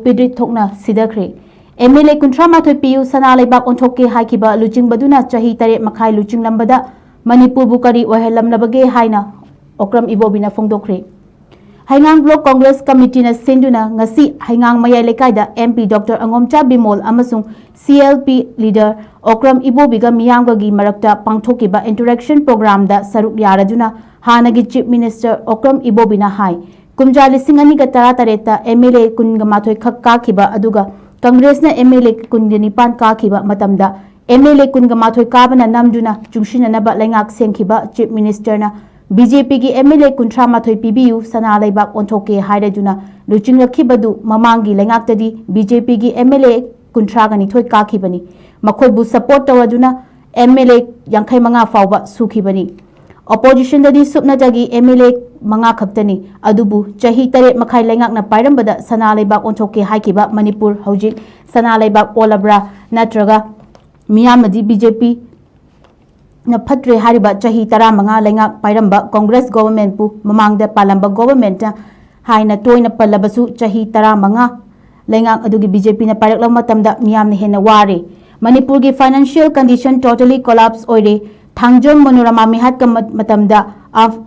पिद्रित थोकना सिदखरे MLA कुंथ्रा माथोय PU सना लेबाक ओंथोके हाइकिबा लुचिंग बदुना चाही तरे मखाई लुचिंग लंबदा मणिपुर बुकारी ओहेलमनबगे हाइना ओक्रम इबोबिना फोंदोखरे हाइंगांग ब्लॉक कांग्रेस कमिटी न सिंधुना ngasi हाइंगांग मयाई लेकाइदा MP डॉक्टर अंगोमचा बिमोल अमसुंग CLP लीडर ओक्रम इबोबिगा मियांगगी मरक्ता पांगथोकिबा इंटरेक्शन प्रोग्राम दा सरुक यारजुना हानगी चीफ मिनिस्टर ओक्रम इबोबिना हाई कुमजा लिसिंग अनिगा तरा तरेता MLA कुनगा माथोय खक काखिबा अदुगा कांग्रेस न MLA कुनगा निपान काखिबा मतमदा MLA कुनगा माथोय काबना नमदुना चुंगसिननबा लेंगाक सेंखिबा चीफ मिनिस्टर ना BJP की MLA कुंथ्रा माथोय पिबियु सना लेबाक ओंथोके हाइरेजुना लुचिंगखिबदु ममांगी लेंगाक्तदी BJP की MLA कुंथ्रा गनी थोय काखिबनी मखोयबु सपोर्ट तवदुना MLA 85 फावबा सुखिबनी ऑपोजिशन ददी सुपनजगी MLA 5 खक्तनी अदुबु चाही तरे मखाई लेंगाकना पाइरंबदा सना लेबाक ओंथोके हाइकिबा मणिपुर हौजिक सना लेबाक ओलब्रा नत्रगा मियामदी BJP न फत्रे हारिबा चाही 15 लेंगाक पाइरंबा कांग्रेस गवर्नमेंट पु ममांगदा पालंबा गवर्नमेंट हाइना तोयना पल्लबसु चाही 15 लेंगाक अदुगी BJP न पाइरकला मतमदा मियामने हेना वारे मणिपुर की फाइनेंशियल कंडीशन टोटली कोलैप्स ओइरे थांगजोम मनोरमा मिहात का मतमदा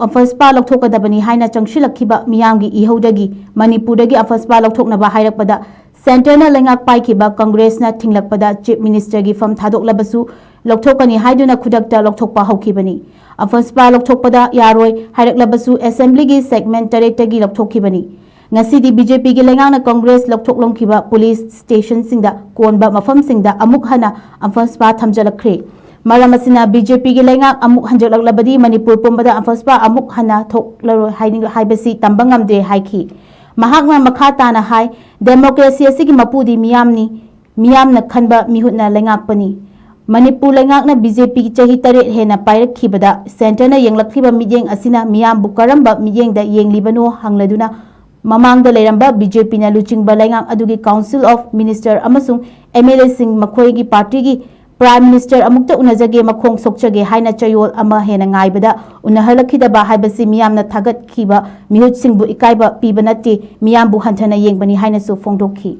अफस्पा लौथोकदबनी हाइना चंगशिलखिबा मियामगी इहौदगी मणिपुरदगी अफस्पा लौथोकनबा हाइरकपदा सेंटरना लेंगाक पाइखिबा कांग्रेसना थिंगलकपदा चीफ मिनिस्टर की फम थादोकलबसु लौथोकनी हाइदुना खुदकता लौथोकपा हौखिबनी अफस्पा लौथोकपदा यारोय हाइरकलबसु असेंबली की सेगमेंट तरेटगी लौथोखिबनी ngasi BJP की लेंगाना कांग्रेस लौथोकलमखिबा पुलिस स्टेशन सिंगदा कोनबा मफम सिंगदा अमुक हना अफस्पा थमजलखरे मरमसिना BJP की लेंगाक अमुक हंजलकलबदी मणिपुर पुंबदा अफस्पा अमुक हना थोकलरो हाइबसी तंबंगमदे हाइखी महाकना मखा ताना हाई डेमोक्रेसी असिगी मपुदी मियामना खनबा मिहुतना लेंगाकपनी मणिपुर लेंगाकना BJP की चाही तरेट हेना पाइरखिबदा सेंटरना येंगलखिबा मियेंग असिना मियामबु करंबा मियेंगदा येंगलिबनो हंगलदुना ममांगदा लेरंबा BJP ना लुचिंगबा लेंगाक अदुगी काउंसिल ऑफ मिनिस्टर अमसुंग MLA सिंग मखोयगी पार्टी की प्राइम मिनिस्टर अमुक्ता उनजगे मखोंग सोक्चगे हाइना चयोल अमा हेना ngaibada unahalakhidaba haibasi miyamna thagat khiba mihut singbu ikaiba piba natte miyambu hanthana yengbani haina su phongdokhi